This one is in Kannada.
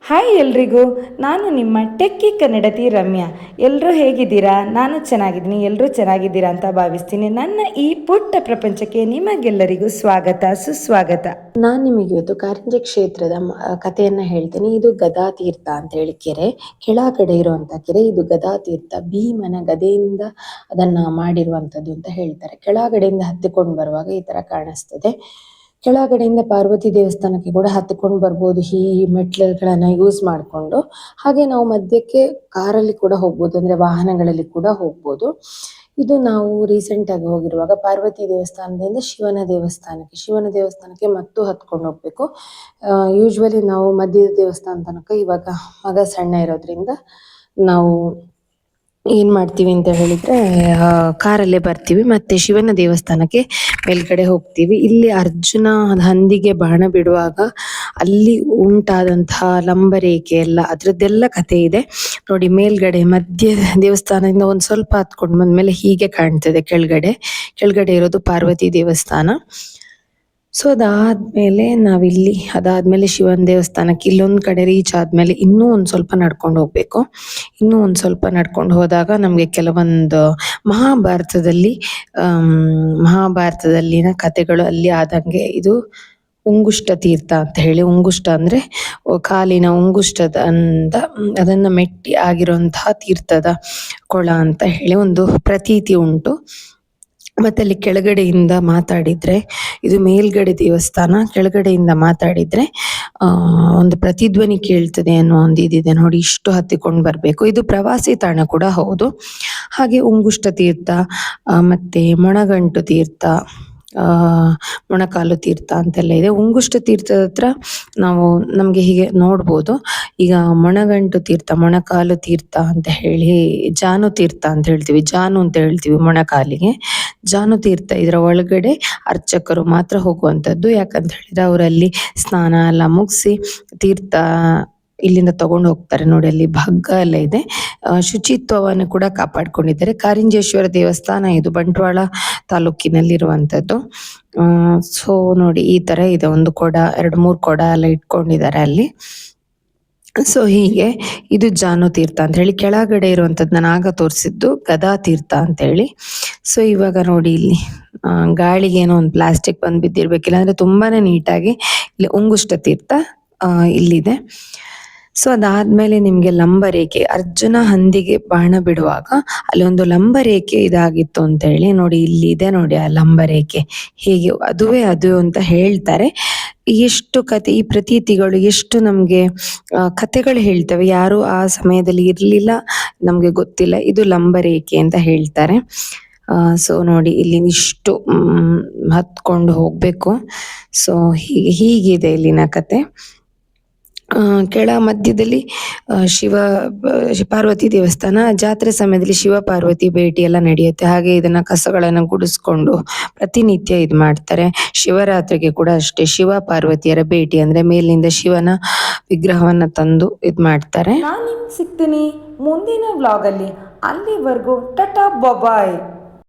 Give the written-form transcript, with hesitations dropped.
ಹಾಯ್ ಎಲ್ರಿಗೂ, ನಾನು ನಿಮ್ಮ ಟೆಕ್ಕಿ ಕನ್ನಡತಿ ರಮ್ಯಾ. ಎಲ್ಲರೂ ಹೇಗಿದ್ದೀರಾ? ನಾನು ಚೆನ್ನಾಗಿದ್ದೀನಿ, ಎಲ್ಲರೂ ಚೆನ್ನಾಗಿದ್ದೀರಾ ಅಂತ ಭಾವಿಸ್ತೀನಿ. ನನ್ನ ಈ ಪುಟ್ಟ ಪ್ರಪಂಚಕ್ಕೆ ನಿಮಗೆಲ್ಲರಿಗೂ ಸ್ವಾಗತ, ಸುಸ್ವಾಗತ. ನಾನು ನಿಮಗೆ ಇವತ್ತು ಕಾರಂಜಿ ಕ್ಷೇತ್ರದ ಕಥೆಯನ್ನು ಹೇಳ್ತೀನಿ. ಇದು ಗದಾತೀರ್ಥ ಅಂತ ಹೇಳಿ ಕೆರೆ, ಕೆಳಗಡೆ ಇರುವಂಥ ಕೆರೆ. ಇದು ಗದಾತೀರ್ಥ, ಭೀಮನ ಗದೆಯಿಂದ ಅದನ್ನು ಮಾಡಿರುವಂಥದ್ದು ಅಂತ ಹೇಳ್ತಾರೆ. ಕೆಳಗಡೆಯಿಂದ ಹತ್ತಿಕೊಂಡು ಬರುವಾಗ ಈ ಥರ ಕಾಣಿಸ್ತದೆ. ಕೆಳಗಡೆಯಿಂದ ಪಾರ್ವತಿ ದೇವಸ್ಥಾನಕ್ಕೆ ಕೂಡ ಹತ್ಕೊಂಡು ಬರ್ಬೋದು ಈ ಮೆಟ್ಲುಗಳನ್ನ ಯೂಸ್ ಮಾಡಿಕೊಂಡು. ಹಾಗೆ ನಾವು ಮಧ್ಯಕ್ಕೆ ಕಾರಲ್ಲಿ ಕೂಡ ಹೋಗ್ಬೋದು, ಅಂದ್ರೆ ವಾಹನಗಳಲ್ಲಿ ಕೂಡ ಹೋಗ್ಬೋದು. ಇದು ನಾವು ರೀಸೆಂಟ್ ಆಗಿ ಹೋಗಿರುವಾಗ ಪಾರ್ವತಿ ದೇವಸ್ಥಾನದಿಂದ ಶಿವನ ದೇವಸ್ಥಾನಕ್ಕೆ ಮತ್ತು ಹತ್ಕೊಂಡು ಹೋಗ್ಬೇಕು. ಯೂಶ್ವಲಿ ನಾವು ಮಧ್ಯದ ದೇವಸ್ಥಾನ ತನಕ, ಇವಾಗ ಮಗ ಸಣ್ಣ ಇರೋದ್ರಿಂದ ನಾವು ಏನ್ ಮಾಡ್ತೀವಿ ಅಂತ ಹೇಳಿದ್ರೆ ಕಾರಲ್ಲೇ ಬರ್ತೀವಿ. ಮತ್ತೆ ಶಿವನ ದೇವಸ್ಥಾನಕ್ಕೆ ಮೇಲ್ಗಡೆ ಹೋಗ್ತೀವಿ. ಇಲ್ಲಿ ಅರ್ಜುನ ಹಂದಿಗೆ ಬಾಣ ಬಿಡುವಾಗ ಅಲ್ಲಿ ಉಂಟಾದಂತಹ ಲಂಬರೇಖೆ ಎಲ್ಲ ಅದ್ರದ್ದೆಲ್ಲ ಕಥೆ ಇದೆ ನೋಡಿ. ಮೇಲ್ಗಡೆ ಮಧ್ಯ ದೇವಸ್ಥಾನದಿಂದ ಒಂದ್ ಸ್ವಲ್ಪ ಹತ್ಕೊಂಡು ಬಂದ್ಮೇಲೆ ಹೀಗೆ ಕಾಣ್ತದೆ ಕೆಳಗಡೆ ಇರೋದು ಪಾರ್ವತಿ ದೇವಸ್ಥಾನ. ಸೊ ಅದಾದ್ಮೇಲೆ ಶಿವನ ದೇವಸ್ಥಾನಕ್ಕೆ ಇಲ್ಲೊಂದ್ ಕಡೆ ರೀಚ್ ಆದ್ಮೇಲೆ ಇನ್ನೂ ಒಂದ್ ಸ್ವಲ್ಪ ನಡ್ಕೊಂಡು ಹೋಗ್ಬೇಕು. ಇನ್ನೂ ಒಂದ್ ಸ್ವಲ್ಪ ನಡ್ಕೊಂಡು ಹೋದಾಗ ನಮ್ಗೆ ಕೆಲವೊಂದು ಮಹಾಭಾರತದಲ್ಲಿನ ಕಥೆಗಳು ಅಲ್ಲಿ ಆದಂಗೆ. ಇದು ಉಂಗುಷ್ಟ ತೀರ್ಥ ಅಂತ ಹೇಳಿ, ಉಂಗುಷ್ಟ ಅಂದ್ರೆ ಕಾಲಿನ ಉಂಗುಷ್ಟದ ಅದನ್ನ ಮೆಟ್ಟಿ ಆಗಿರುವಂತಹ ತೀರ್ಥದ ಕೊಳ ಅಂತ ಹೇಳಿ ಒಂದು ಪ್ರತೀತಿ ಉಂಟು. ಮತ್ತೆ ಅಲ್ಲಿ ಕೆಳಗಡೆಯಿಂದ ಮಾತಾಡಿದ್ರೆ, ಇದು ಮೇಲ್ಗಡೆ ದೇವಸ್ಥಾನ, ಕೆಳಗಡೆಯಿಂದ ಮಾತಾಡಿದ್ರೆ ಒಂದು ಪ್ರತಿಧ್ವನಿ ಕೇಳ್ತದೆ ಅನ್ನೋ ಒಂದು ಇದಿದೆ ನೋಡಿ. ಇಷ್ಟು ಹತ್ತಿಕೊಂಡು ಬರ್ಬೇಕು. ಇದು ಪ್ರವಾಸಿ ತಾಣ ಕೂಡ ಹೌದು. ಹಾಗೆ ಉಂಗುಷ್ಟ ತೀರ್ಥ, ಮತ್ತೆ ಮೊಣಗಂಟು ತೀರ್ಥ, ಮೊಣಕಾಲು ತೀರ್ಥ ಅಂತೆಲ್ಲ ಇದೆ. ಉಂಗುಷ್ಟ ತೀರ್ಥದ ಹತ್ರ ನಮ್ಗೆ ಹೀಗೆ ನೋಡ್ಬೋದು. ಈಗ ಮೊಣಗಂಟು ತೀರ್ಥ, ಮೊಣಕಾಲು ತೀರ್ಥ ಅಂತ ಹೇಳಿ, ಜಾನು ತೀರ್ಥ ಅಂತ ಹೇಳ್ತೀವಿ, ಜಾನು ಅಂತ ಹೇಳ್ತೀವಿ ಮೊಣಕಾಲಿಗೆ. ಜಾನು ತೀರ್ಥ ಇದರ ಒಳಗಡೆ ಅರ್ಚಕರು ಮಾತ್ರ ಹೋಗುವಂಥದ್ದು. ಯಾಕಂತ ಹೇಳಿದ್ರೆ ಅವರಲ್ಲಿ ಸ್ನಾನ ಎಲ್ಲ ಮುಗಿಸಿ ತೀರ್ಥ ಇಲ್ಲಿಂದ ತಗೊಂಡು ಹೋಗ್ತಾರೆ ನೋಡಿ. ಅಲ್ಲಿ ಹಗ್ಗ ಎಲ್ಲ ಇದೆ. ಶುಚಿತ್ವವನ್ನು ಕೂಡ ಕಾಪಾಡ್ಕೊಂಡಿದ್ದಾರೆ. ಕಾರಿಂಜೇಶ್ವರ ದೇವಸ್ಥಾನ ಇದು ಬಂಟ್ವಾಳ ತಾಲೂಕಿನಲ್ಲಿರುವಂಥದ್ದು. ಸೊ ನೋಡಿ, ಈ ತರ ಇದೆ. ಒಂದು ಕೊಡ, 2-3 ಕೊಡ ಎಲ್ಲ ಇಟ್ಕೊಂಡಿದ್ದಾರೆ ಅಲ್ಲಿ. ಸೊ ಹೀಗೆ ಇದು ಜಾನು ತೀರ್ಥ ಅಂತ ಹೇಳಿ. ಕೆಳಗಡೆ ಇರುವಂತದ್ದು ನಾನು ಆಗ ತೋರಿಸಿದ್ದು ಗದಾ ತೀರ್ಥ ಅಂತ ಹೇಳಿ. ಸೊ ಇವಾಗ ನೋಡಿ, ಇಲ್ಲಿ ಗಾಳಿಗೆ ಏನೋ ಒಂದು ಪ್ಲಾಸ್ಟಿಕ್ ಬಂದು ಬಿದ್ದಿರ್ಬೇಕಿಲ್ಲ ಅಂದ್ರೆ ತುಂಬಾನೇ ನೀಟಾಗಿ ಇಲ್ಲಿ ಉಂಗುಷ್ಟ ತೀರ್ಥ ಇಲ್ಲಿದೆ. ಸೊ ಅದಾದ್ಮೇಲೆ ನಿಮ್ಗೆ ಲಂಬರೇಖೆ, ಅರ್ಜುನ ಹಂದಿಗೆ ಬಾಣ ಬಿಡುವಾಗ ಅಲ್ಲಿ ಒಂದು ಲಂಬರೇಖೆ ಇದಾಗಿತ್ತು ಅಂತ ಹೇಳಿ ನೋಡಿ. ಇಲ್ಲಿ ಇದೆ ನೋಡಿ ಆ ಲಂಬರೇಖೆ. ಹೀಗೆ ಅದು ಅಂತ ಹೇಳ್ತಾರೆ. ಎಷ್ಟು ಕತೆ, ಈ ಪ್ರತೀತಿಗಳು ಎಷ್ಟು ನಮ್ಗೆ ಕತೆಗಳು ಹೇಳ್ತವೆ. ಯಾರು ಆ ಸಮಯದಲ್ಲಿ ಇರ್ಲಿಲ್ಲ, ನಮ್ಗೆ ಗೊತ್ತಿಲ್ಲ. ಇದು ಲಂಬರೇಖೆ ಅಂತ ಹೇಳ್ತಾರೆ. ಸೊ ನೋಡಿ, ಇಲ್ಲಿ ಇಷ್ಟು ಹತ್ಕೊಂಡು ಹೋಗ್ಬೇಕು. ಸೊ ಹೀಗಿದೆ ಇಲ್ಲಿನ ಕತೆ. ಮಧ್ಯದಲ್ಲಿ ಪಾರ್ವತಿ ದೇವಸ್ಥಾನ. ಜಾತ್ರೆ ಸಮಯದಲ್ಲಿ ಶಿವ ಪಾರ್ವತಿ ಭೇಟಿ ಎಲ್ಲ ನಡೆಯುತ್ತೆ. ಹಾಗೆ ಇದನ್ನ ಕಸಗಳನ್ನ ಗುಡಿಸ್ಕೊಂಡು ಪ್ರತಿನಿತ್ಯ ಇದ್ ಮಾಡ್ತಾರೆ. ಶಿವರಾತ್ರಿಗೆ ಕೂಡ ಅಷ್ಟೇ, ಶಿವ ಪಾರ್ವತಿಯರ ಭೇಟಿ ಅಂದ್ರೆ ಮೇಲಿಂದ ಶಿವನ ವಿಗ್ರಹವನ್ನ ತಂದು ಇದ್ ಮಾಡ್ತಾರೆ. ನಾನು ನಿಮ್ಗೆ ಸಿಗ್ತೀನಿ ಮುಂದಿನ ವ್ಲಾಗಲ್ಲಿ. ಅಲ್ಲಿವರೆಗೂ ಟಾಟಾ ಬಾಯ್.